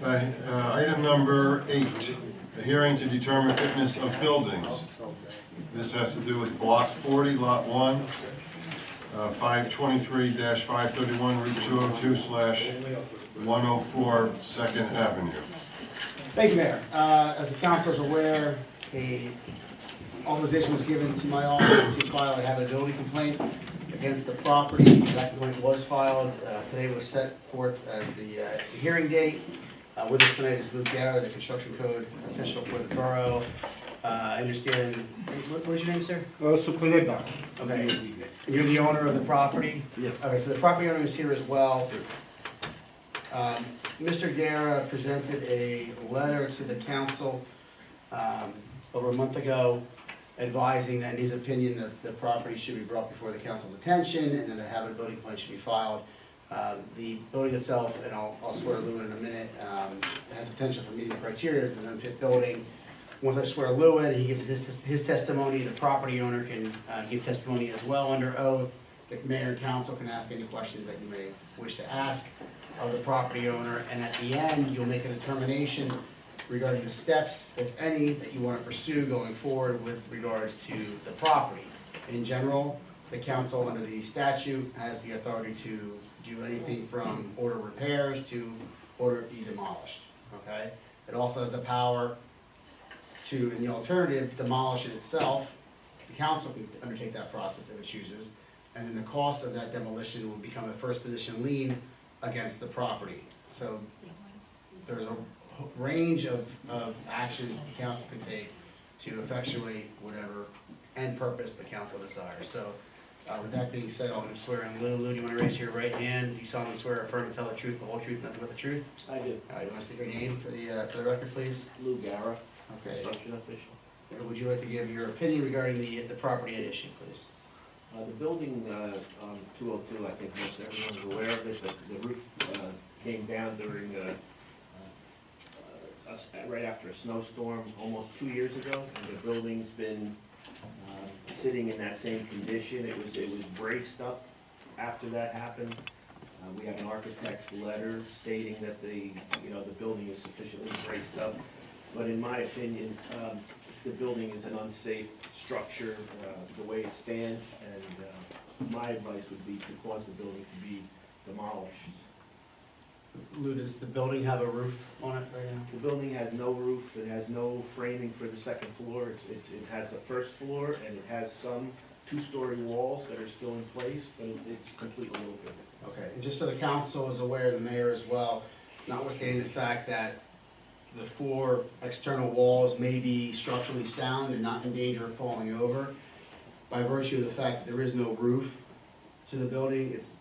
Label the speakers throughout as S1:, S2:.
S1: Item number 8, a hearing to determine fitness of buildings. This has to do with Block 40, Lot 1, 523-531, Route 202/104 2nd Avenue.
S2: Thank you, Mayor. As the council is aware, a authorization was given to my office to file a habitability complaint against the property. That complaint was filed. Today was set forth as the hearing date. With us tonight is Luke Garrett, the construction code official for the borough. I understand, what's your name, sir?
S3: Sukuleda.
S2: Okay. You're the owner of the property?
S3: Yes.
S2: Okay, so the property owner is here as well. Mr. Guerra presented a letter to the council over a month ago advising that in his opinion that the property should be brought before the council's attention and that a habitability plan should be filed. The building itself, and I'll swear Lou in a minute, has potential for meeting the criteria as an unfit building. Once I swear Lou in, he gives his testimony, the property owner can give testimony as well under oath. The mayor and council can ask any questions that you may wish to ask of the property owner, and at the end, you'll make a determination regarding the steps, if any, that you want to pursue going forward with regards to the property. In general, the council under the statute has the authority to do anything from order repairs to order it be demolished, okay? It also has the power to, in the alternative, demolish it itself. The council can undertake that process if it chooses, and then the cost of that demolition will become a first position lien against the property. So there's a range of actions the council can take to effectuate whatever end purpose the council desires. So with that being said, I'm going to swear in Lou. Lou, do you want to raise your right hand? Do you solemnly swear or affirm to tell the truth, the whole truth, nothing but the truth?
S3: I do.
S2: You want to state your name for the record, please?
S3: Lou Garrett,
S2: Okay.
S3: construction official.
S2: Would you like to give your opinion regarding the property at issue, please?
S3: The building on 202, I think most everyone's aware of this, but the roof came down during right after a snowstorm almost 2 years ago, and the building's been sitting in that same condition. It was braced up after that happened. We have an architect's letter stating that the building is sufficiently braced up, but in my opinion, the building is an unsafe structure the way it stands, and my advice would be to cause the building to be demolished.
S2: Lou, does the building have a roof on it right now?
S3: The building has no roof, it has no framing for the second floor. It has a first floor, and it has some two-story walls that are still in place, but it's completely open.
S2: Okay, and just so the council is aware, the mayor as well, notwithstanding the fact that the 4 external walls may be structurally sound and not in danger of falling over, by virtue of the fact that there is no roof to the building, it's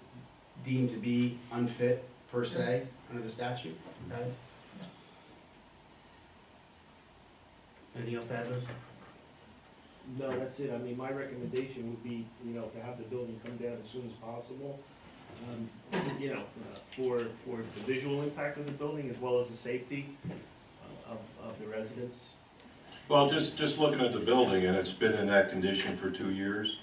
S2: deemed to be unfit per se under the statute. Okay. Anything else to add, Lou?
S3: No, that's it. I mean, my recommendation would be, to have the building come down as soon as possible. For the visual impact of the building as well as the safety of the residents.
S1: Well, just looking at the building, and it's been in that condition for 2 years.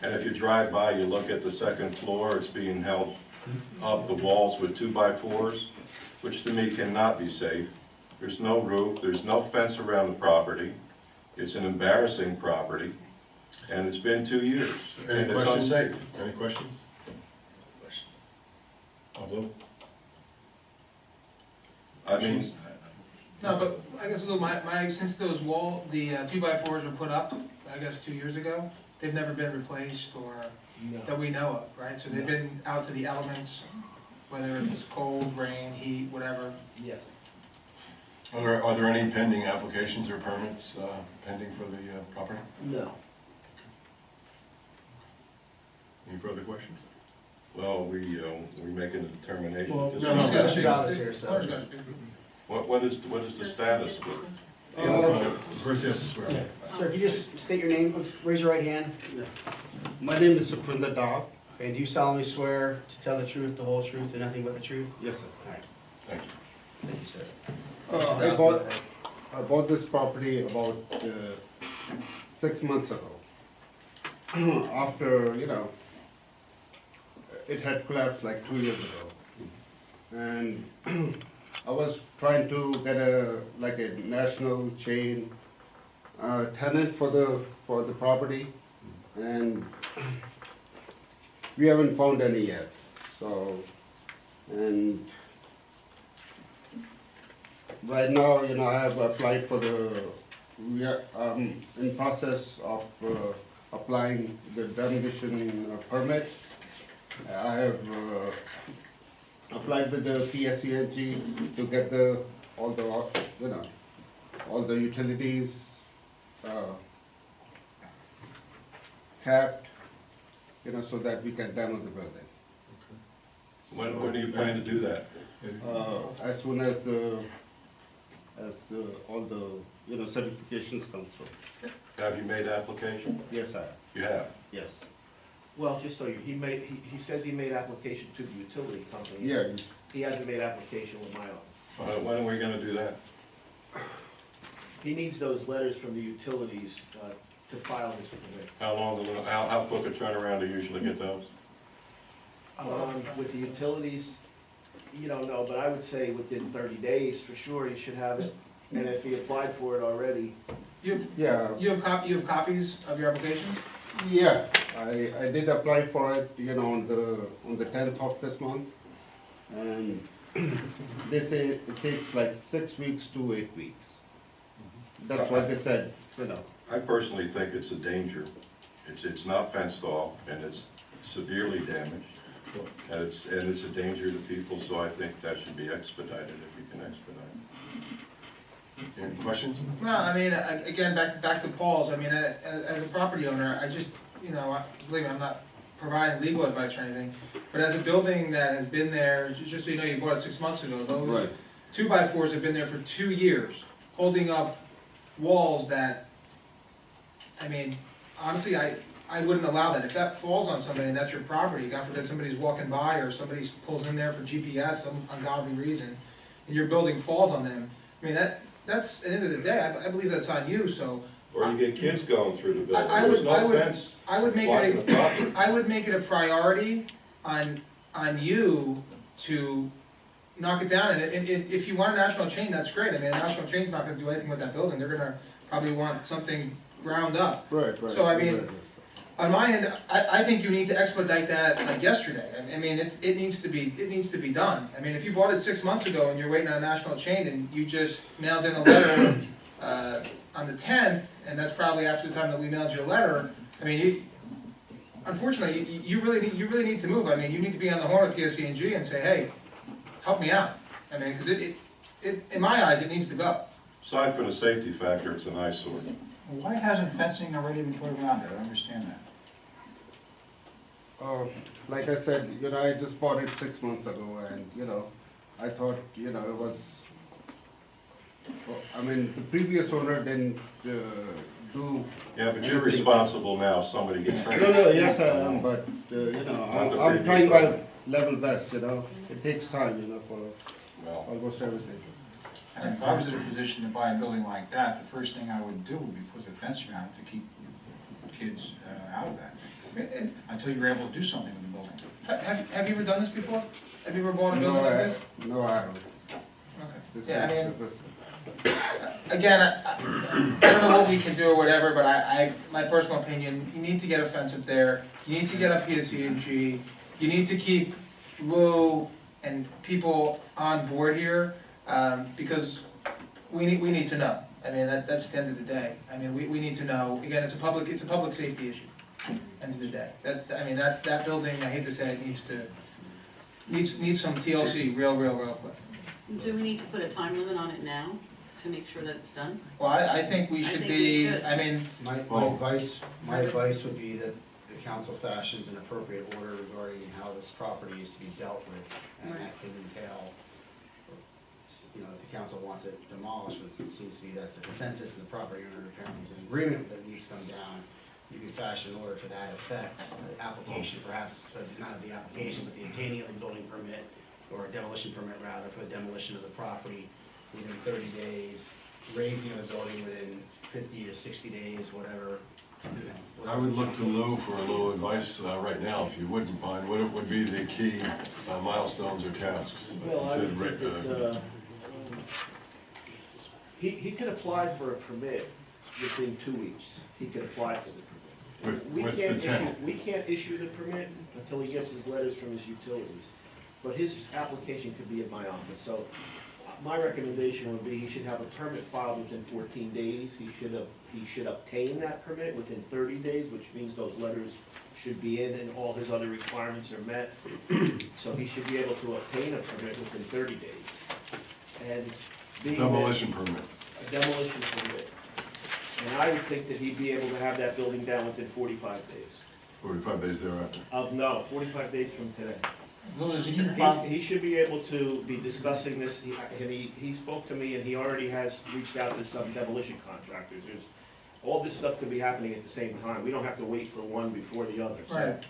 S1: And if you drive by, you look at the second floor, it's being held up the walls with 2x4s, which to me cannot be safe. There's no roof, there's no fence around the property. It's an embarrassing property, and it's been 2 years, and it's unsafe. Any questions? Although, I mean,
S4: No, but I guess, Lou, since those the 2x4s were put up, I guess 2 years ago, they've never been replaced or
S3: No.
S4: that we know of, right? So they've been out to the elements, whether it's cold, rain, heat, whatever.
S3: Yes.
S1: are there any pending applications or permits pending for the property?
S3: No.
S1: Any further questions? Well, we making a determination.
S2: Well,
S1: Just-
S2: no, Mr. Galvis here, so.
S1: What is the status of it? First, he has to swear.
S2: Sir, if you just state your name, please, raise your right hand.
S5: My name is Sukuleda.
S2: Okay, do you solemnly swear to tell the truth, the whole truth, and nothing but the truth?
S5: Yes, sir.
S2: All right,
S1: Thank you.
S2: thank you, sir.
S5: I bought this property about 6 months ago. After, it had collapsed like 2 years ago. And I was trying to get like a national chain tenant for the property, and we haven't found any yet. So, and right now, I have applied for we are in process of applying the demolition permit. I have applied with the PSENG to get all the utilities capped, so that we can demo the building.
S1: When do you plan to do that?
S5: As soon as all the certifications come through.
S1: Have you made application?
S5: Yes, I have.
S1: You have?
S5: Yes.
S3: Well, just so he says he made application to the utility company.
S5: Yeah.
S3: He hasn't made application with my office.
S1: When are we gonna do that?
S3: He needs those letters from the utilities to file his permit.
S1: How quick a turnaround do you usually get those?
S3: With the utilities, you don't know, but I would say within 30 days, for sure, he should have it. And if he applied for it already,
S5: Yeah.
S4: You have copies of your application?
S5: Yeah, I did apply for it, on the 10th of this month, and they say it takes like 6 weeks to 8 weeks. That's what they said,
S1: I personally think it's a danger. It's not fenced off, and it's severely damaged, and it's a danger to people, so I think that should be expedited if you can expedite it.
S6: Any questions?
S4: No, I mean, again, back to Paul's, I mean, as a property owner, I just, believe me, I'm not providing legal advice or anything, but as a building that has been there, just so you know, you bought it 6 months ago, those
S5: Right.
S4: 2x4s have been there for 2 years, holding up walls that, I mean, honestly, I wouldn't allow that. If that falls on somebody and that's your property, God forbid somebody's walking by or somebody pulls in there for GPS, some ungodly reason, and your building falls on them, I mean, that's, at the end of the day, I believe that's on you, so.
S1: Or you get kids going through the building,
S4: I
S1: there's
S4: would-
S1: no fence
S4: I would make
S1: blocking the
S4: it
S1: property.
S4: I would make it a priority on you to knock it down, and if you want a national chain, that's great, I mean, a national chain's not gonna do anything with that building, they're gonna probably want something ground up.
S5: Right.
S4: So, I mean, on my end, I think you need to expedite that like yesterday. I mean, it needs to be done. I mean, if you bought it 6 months ago and you're waiting on a national chain and you just mailed in a letter on the 10th, and that's probably after the time that we mailed you a letter, I mean, unfortunately, you really need to move. I mean, you need to be on the horn with PSC&G and say, hey, help me out. I mean, because in my eyes, it needs to go.
S1: Aside from the safety factor, it's an eyesore.
S7: Why hasn't fencing already been put around it? I don't understand that.
S5: Like I said, I just bought it 6 months ago, and, I thought, it was, I mean, the previous owner didn't do.
S1: Yeah, but you're responsible now if somebody gets hurt.
S5: No, yes, I am, but,
S1: Not the
S5: I'm
S1: previous
S5: trying my
S1: owner.
S5: level best, it takes time, for
S1: Well,
S5: almost everything.
S7: And if I was in a position to buy a building like that, the first thing I would do would be put a fence around it to keep kids out of that,
S4: And
S7: until you're able to do something with the building.
S4: have you ever done this before? Have you ever bought a building
S5: No,
S4: like this?
S5: No, I haven't.
S4: Okay.
S5: This
S4: Yeah, I
S5: is
S4: mean,
S5: the first-
S4: again, I don't know what we can do or whatever, but my personal opinion, you need to get a fence up there, you need to get a PSC&G, you need to keep Lou and people on board here, because we need to know. I mean, that's the end of the day. I mean, we need to know, again, it's a public safety issue, end of the day. That building, I hate to say it, needs some TLC real quick.
S8: Do we need to put a time limit on it now to make sure that it's done?
S4: Well, I think we
S8: I
S4: should
S8: think
S4: be,
S8: we should.
S4: I mean,
S2: My advice would be that the council fashions an appropriate order regarding how this property is to be dealt with, and that can entail, if the council wants it demolished, which it seems to be that's the consensus, and the property owner apparently is in agreement that it needs to come down, you can fashion an order to that effect, application perhaps, not of the application, but the obtaining of a building permit, or a demolition permit rather, for the demolition of the property within 30 days, raising of the building within 50 to 60 days, whatever.
S6: I would look to Lou for a little advice right now, if you wouldn't mind. What would be the key milestones or tasks?
S3: well, I
S6: You
S3: would
S6: said,
S3: visit He could apply for a permit within 2 weeks. He could apply for the permit.
S6: With the tenant.
S3: We can't issue the permit until he gets his letters from his utilities. But his application could be at my office, so my recommendation would be he should have a permit filed within 14 days. He should obtain that permit within 30 days, which means those letters should be in and all his other requirements are met. So he should be able to obtain a permit within 30 days. And being that-
S6: Demolition permit.
S3: a demolition permit. And I would think that he'd be able to have that building down within 45 days.
S6: 45 days thereafter.
S3: No, 45 days from today.
S4: Lou, does he need to file?
S3: He should be able to be discussing this, he spoke to me and he already has reached out to some demolition contractors. All this stuff could be happening at the same time. We don't have to wait for one before the other. So,
S4: Right.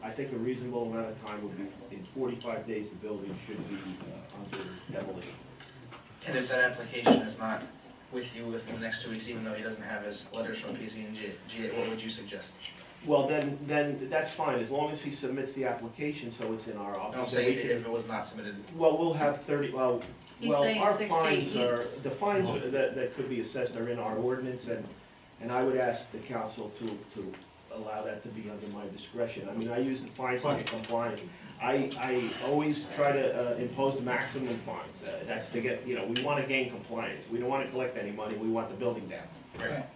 S3: I think a reasonable amount of time would be, in 45 days, the building should be under demolition.
S9: And if that application is not with you within the next 2 weeks, even though he doesn't have his letters from PSE&G, what would you suggest?
S3: Well, then that's fine, as long as he submits the application, so it's in our office.
S9: I'll say if it was not submitted.
S3: Well, we'll have 30, well,
S8: He's saying
S3: our
S8: 6 to 8
S3: fines are,
S8: weeks.
S3: the fines that could be assessed are in our ordinance, and I would ask the council to allow that to be under my discretion. I mean, I use the fines to get compliant. I always try to impose the maximum fines. That's to get, we want to gain compliance. We don't want to collect any money, we want the building down.
S9: Right.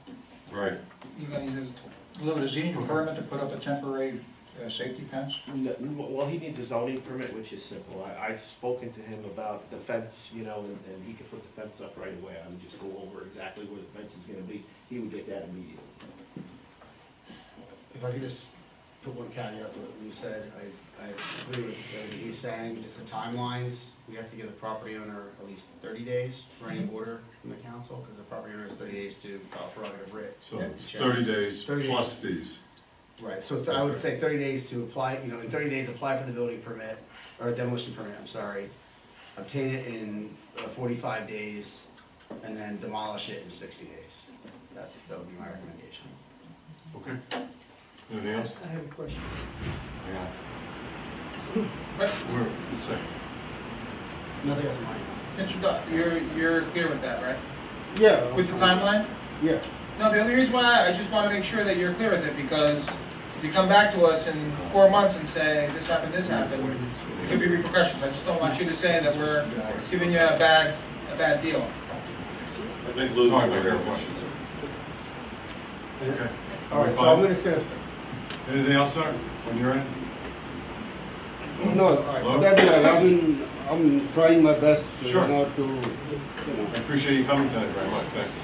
S1: Right.
S7: You gonna use it, Lou, does he need a permit to put up a temporary safety fence?
S3: Well, he needs a zoning permit, which is simple. I've spoken to him about the fence, and he could put the fence up right away. I would just go over exactly where the fence is gonna be. He would get that immediately.
S2: If I could just put one caveat to what you said, I agree with what he's saying, just the timelines. We have to give the property owner at least 30 days for any order from the council, because the property owner has 30 days to file prerogative writ.
S6: So it's 30 days
S2: 30
S6: plus fees.
S2: Right, so I would say 30 days to apply, in 30 days, apply for the building permit, or demolition permit, I'm sorry. Obtain it in 45 days, and then demolish it in 60 days. That would be my recommendation.
S6: Okay. Anything else?
S4: I have a question.
S6: Yeah.
S4: But,
S6: We're, second.
S2: Nothing else in mind.
S4: Mr. Dutt, you're clear with that, right?
S5: Yeah.
S4: With the timeline?
S5: Yeah.
S4: No, the only reason why, I just want to make sure that you're clear with it, because if you come back to us in 4 months and say, this happened, it could be repercussions. I just don't want you to say that we're giving you a bad deal.
S1: I think Lou's
S6: Sorry about
S1: clear.
S6: your questions. Okay.
S2: All right, so
S6: Fine.
S2: I'm just gonna,
S6: Anything else, sir, on your end?
S5: No, I'm trying my best,
S6: Sure.
S5: not to,
S6: I appreciate you coming tonight very much, thanks.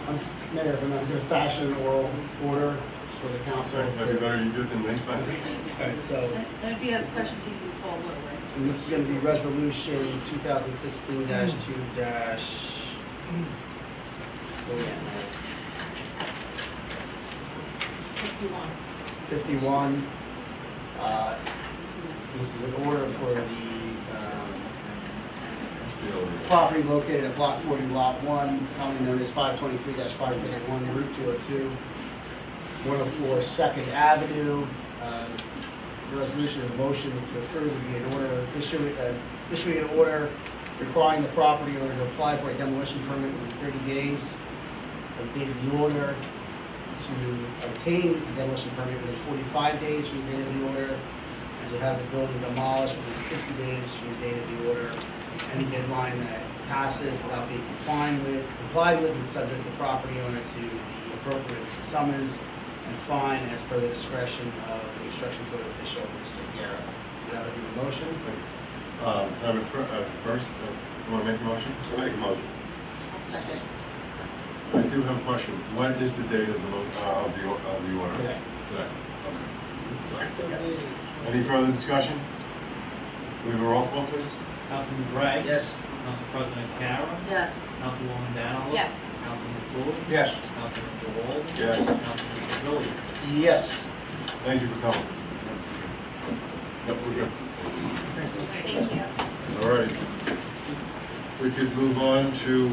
S2: Mayor, if I'm gonna fashion an oral order for the council.
S6: That'd be better you do it than next time.
S2: Alright, so,
S8: Then if he has questions, he can call Lou, right?
S2: and this is gonna be resolution 2016-2
S8: 51.
S2: 51. This is an order for the property located at Block 40, Lot 1, commonly known as 523-531, Route 202, 104 2nd Avenue. Resolution of motion to approve would be an order, issuing an order requiring the property owner to apply for a demolition permit within 30 days of the date of the order, to obtain a demolition permit within 45 days from the date of the order, and to have the building demolished within 60 days from the date of the order. Any deadline that passes without being complied with is subject the property owner to the appropriate summons and fine as per the discretion of the construction code official, Mr. Guerra. So that would be the motion.
S6: Have a first, you want to make a motion?
S1: I make a motion.
S8: I'll second.
S6: I do have a question. What is the date of the order?
S2: Today.
S6: Today. Okay. Any further discussion? We have a roll call, please?
S10: Councilman Gray?
S9: Yes.
S10: Council President Carroll?
S8: Yes.
S10: Councilwoman Dowd?
S8: Yes.
S10: Councilman Ford?
S7: Yes.
S10: Councilman Wald?
S1: Yes.
S10: Councilman Billy?
S4: Yes.
S6: Thank you for coming. Yep, we're good.
S8: Thank you.
S6: All right. We could move on to